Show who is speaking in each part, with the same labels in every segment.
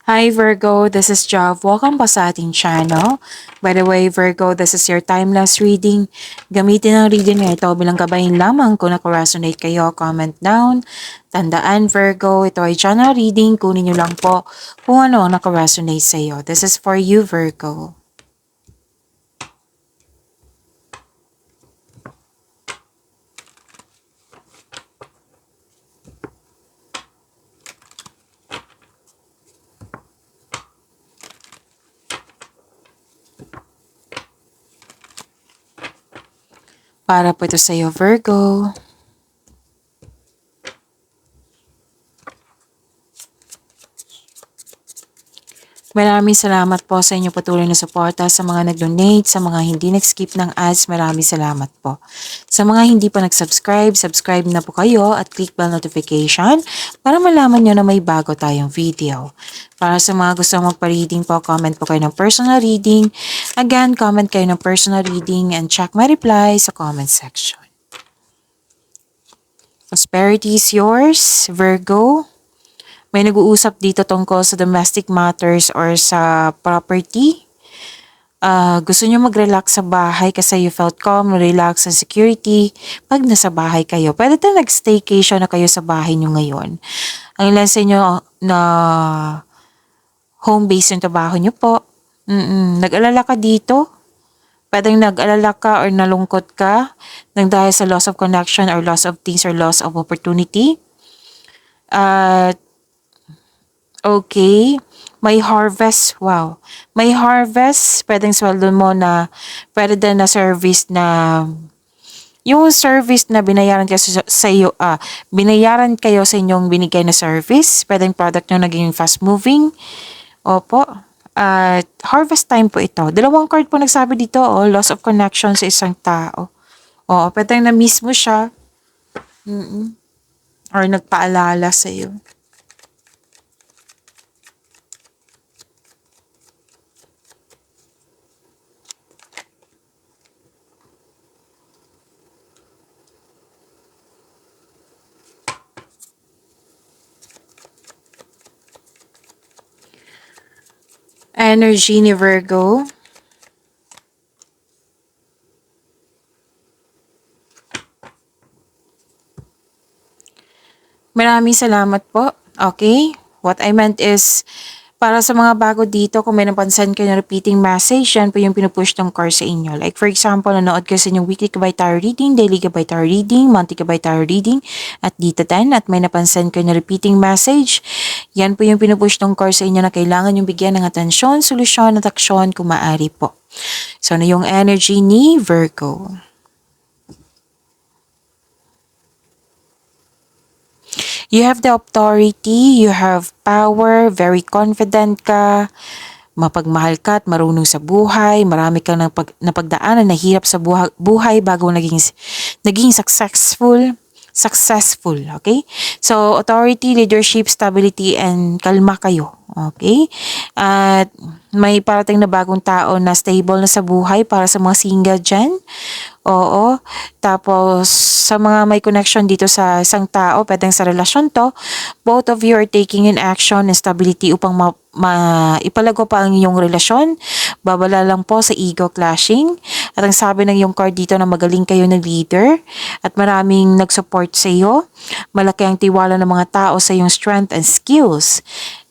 Speaker 1: Hi Virgo, this is Jav. Welcome po sa ating channel. By the way, Virgo, this is your timeless reading. Gamitin ang reading na ito bilang kabayan lamang. Kung naku-resonate kayo, comment down. Tandaan Virgo, ito ay channel reading. Kunin nyo lang po kung ano ang naku-resonate sa iyo. This is for you Virgo. Para po ito sa iyo Virgo. Maraming salamat po sa inyong patuloy na suporta, sa mga nag-donate, sa mga hindi nag-skip ng ads, maraming salamat po. Sa mga hindi pa nag-subscribe, subscribe na po kayo at click bell notification para malaman nyo na may bago tayong video. Para sa mga gusto magpa-reading po, comment po kayo ng personal reading. Again, comment kayo ng personal reading and check my reply sa comment section. Prosperity is yours, Virgo. May nag-uusap dito tungkol sa domestic matters or sa property. Gusto nyo mag-relax sa bahay kasi you felt calm, relax and security pag nasa bahay kayo. Pwede tayo nag-staycation na kayo sa bahay nyo ngayon. Ang ilan sa inyo na home base yung trabaho nyo po. Nag-alala ka dito? Pwedeng nag-alala ka or nalungkot ka nang dahil sa loss of connection or loss of things or loss of opportunity. Okay. May harvest. Wow. May harvest. Pwedeng sweldo mo na pwede din na service na yung service na binayaran kayo sa iyo, binayaran kayo sa inyong binigay na service. Pwedeng product nyo naging fast moving. Opo. At harvest time po ito. Dalawang card po nagsabi dito, loss of connection sa isang tao. Oo, pwedeng na-miss mo siya. Or nagpaalala sa iyo. Energy ni Virgo. Maraming salamat po. Okay? What I meant is, para sa mga bago dito, kung may napansin kayo na repeating message, yan po yung pinupush ng card sa inyo. Like for example, nanood kayo sa inyong weekly Gabay Tarot reading, daily Gabay Tarot reading, monthly Gabay Tarot reading, at dito 10, at may napansin kayo na repeating message, yan po yung pinupush ng card sa inyo na kailangan yung bigyan ng atensyon, solusyon, at aksyon kung maaari po. So, na yung energy ni Virgo. You have the authority, you have power, very confident ka, mapagmahal ka at marunong sa buhay, marami kang napagdaanan na hirap sa buhay bago naging successful, okay? So, authority, leadership, stability, and kalma kayo, okay? At may parating na bagong tao na stable na sa buhay para sa mga single dyan. Oo. Tapos, sa mga may connection dito sa isang tao, pwedeng sa relasyon to, both of you are taking in action and stability upang ipalago pa ang inyong relasyon. Babala lang po sa ego clashing. At ang sabi ng iyong card dito na magaling kayo na leader at maraming nag-support sa iyo. Malaki ang tiwala ng mga tao sa iyong strength and skills.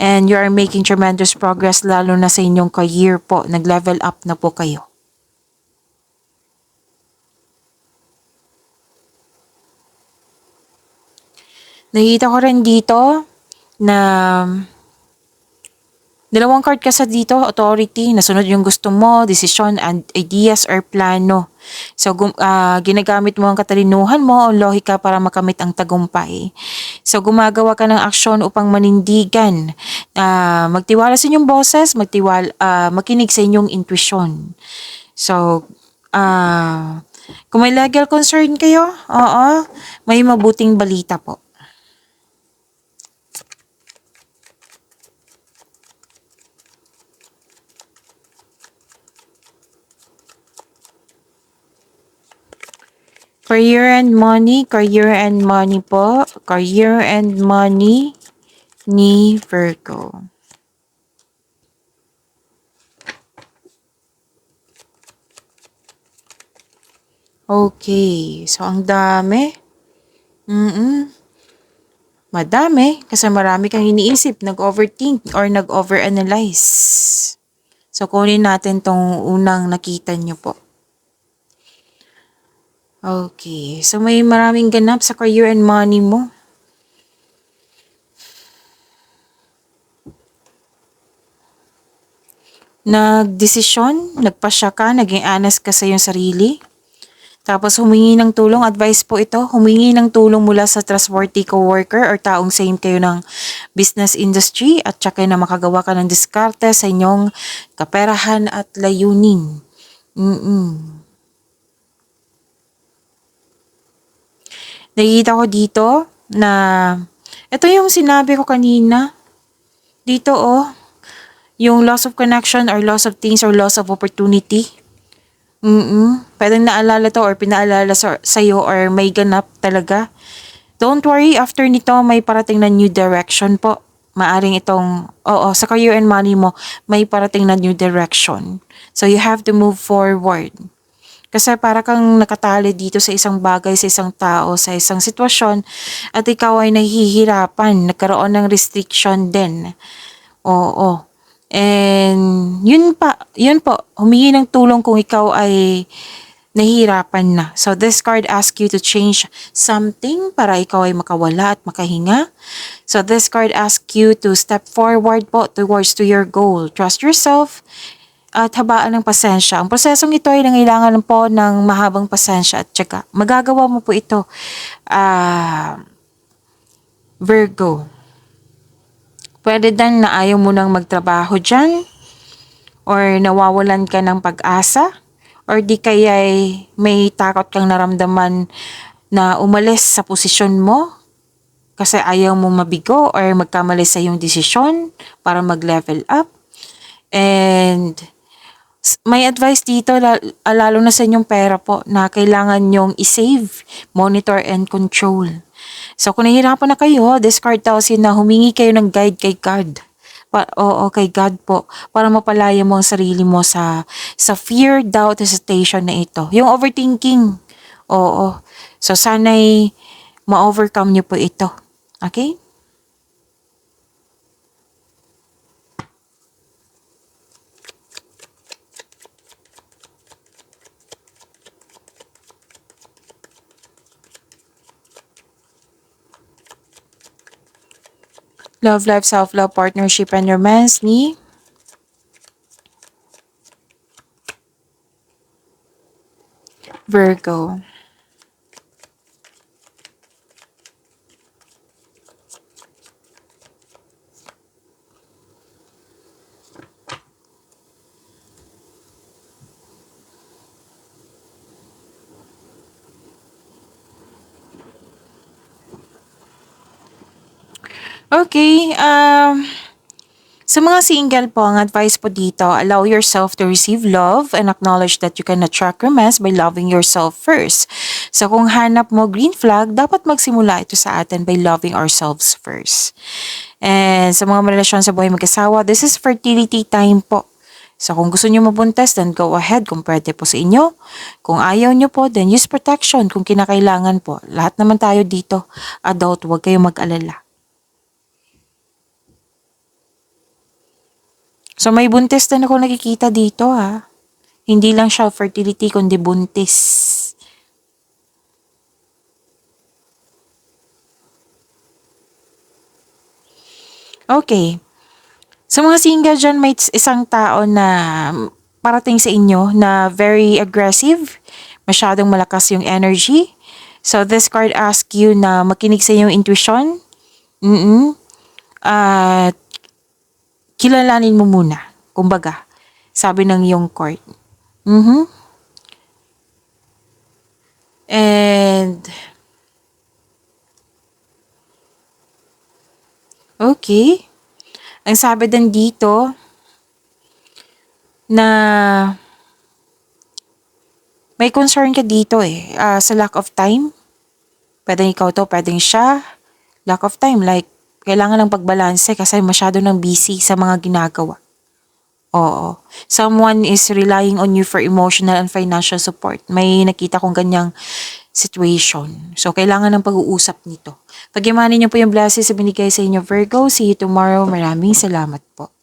Speaker 1: And you are making tremendous progress lalo na sa inyong career po. Nag-level up na po kayo. Nakikita ko rin dito na dalawang card ka sa dito, authority, nasunod yung gusto mo, decision, and ideas or plano. So, ginagamit mo ang katalinuhan mo o lohika para makamit ang tagumpay. So, gumagawa ka ng aksyon upang manindigan. Magtiwala sa inyong boses, makinig sa inyong intuition. So, kung may legal concern kayo, may mabuting balita po. Career and money po. Career and money ni Virgo. Okay. So, ang dami. Mm. Madami. Kasi marami kang iniisip, nag-overthink or nag-overanalyze. So, kunin natin tong unang nakita nyo po. Okay. So, may maraming ganap sa career and money mo. Nagdesisyon, nagpasya ka, naging honest ka sa iyong sarili. Tapos humingi ng tulong, advice po ito, humingi ng tulong mula sa trustworthy coworker or taong same kayo ng business industry at saka na makagawa ka ng diskarte sa inyong kaperahan at layunin. Nakikita ko dito na ito yung sinabi ko kanina. Dito yung loss of connection or loss of things or loss of opportunity. Pwedeng naalala to or pinaalala sa'yo or may ganap talaga. Don't worry, after nito may parating na new direction po. Maaring itong, sa career and money mo, may parating na new direction. So you have to move forward. Kasi para kang nakatali dito sa isang bagay, sa isang tao, sa isang sitwasyon, at ikaw ay nahihirapan, nagkaroon ng restriction din. Oo. And yun po, humingi ng tulong kung ikaw ay nahihirapan na. So this card asks you to change something para ikaw ay makawala at makahinga. So this card asks you to step forward po towards to your goal. Trust yourself at habaan ng pasensya. Ang prosesong ito ay nangailangan po ng mahabang pasensya at tsaka magagawa mo po ito, Virgo. Pwede din na ayaw mo nang magtrabaho dyan or nawawalan ka ng pag-asa or di kaya may takot kang naramdaman na umalis sa posisyon mo kasi ayaw mo mabigo or magkamali sa iyong desisyon para mag-level up. And may advice dito, lalo na sa inyong pera po, na kailangan nyong i-save, monitor, and control. So, kung nahihirapan na kayo, this card tells you na humingi kayo ng guide kay God. Kay God po, para mapalaya mo ang sarili mo sa fear, doubt, hesitation na ito. Yung overthinking, So, sana'y ma-overcome nyo po ito. Okay? Love life, self-love, partnership, and romance ni Virgo. Okay, sa mga single po, ang advice po dito, allow yourself to receive love and acknowledge that you can attract romance by loving yourself first. So kung hanap mo green flag, dapat magsimula ito sa atin by loving ourselves first. And sa mga relasyon sa buhay mag-asawa, this is fertility time po. So kung gusto nyo mabuntis, then go ahead kung pwede po sa inyo. Kung ayaw nyo po, then use protection kung kinakailangan po. Lahat naman tayo dito, adult, huwag kayong mag-alala. So may buntis din ako nakikita dito Hindi lang siya fertility kundi buntis. Okay. Sa mga single dyan, may isang tao na parating sa inyo na very aggressive, masyadong malakas yung energy. So this card asks you na makinig sa iyong intuition. At kilalanin mo muna. Kumbaga, sabi ng iyong card. And okay. Ang sabi din dito na may concern ka dito sa lack of time. Pwedeng ikaw to, pwedeng siya. Lack of time, like kailangan ng pagbalanse kasi masyado nang busy sa mga ginagawa. Oo. Someone is relying on you for emotional and financial support. May nakita kong ganyang situation. So, kailangan ng pag-uusap nito. Pagyamanin niyo po yung blessings na binigay sa inyo, Virgo. See you tomorrow. Maraming salamat po.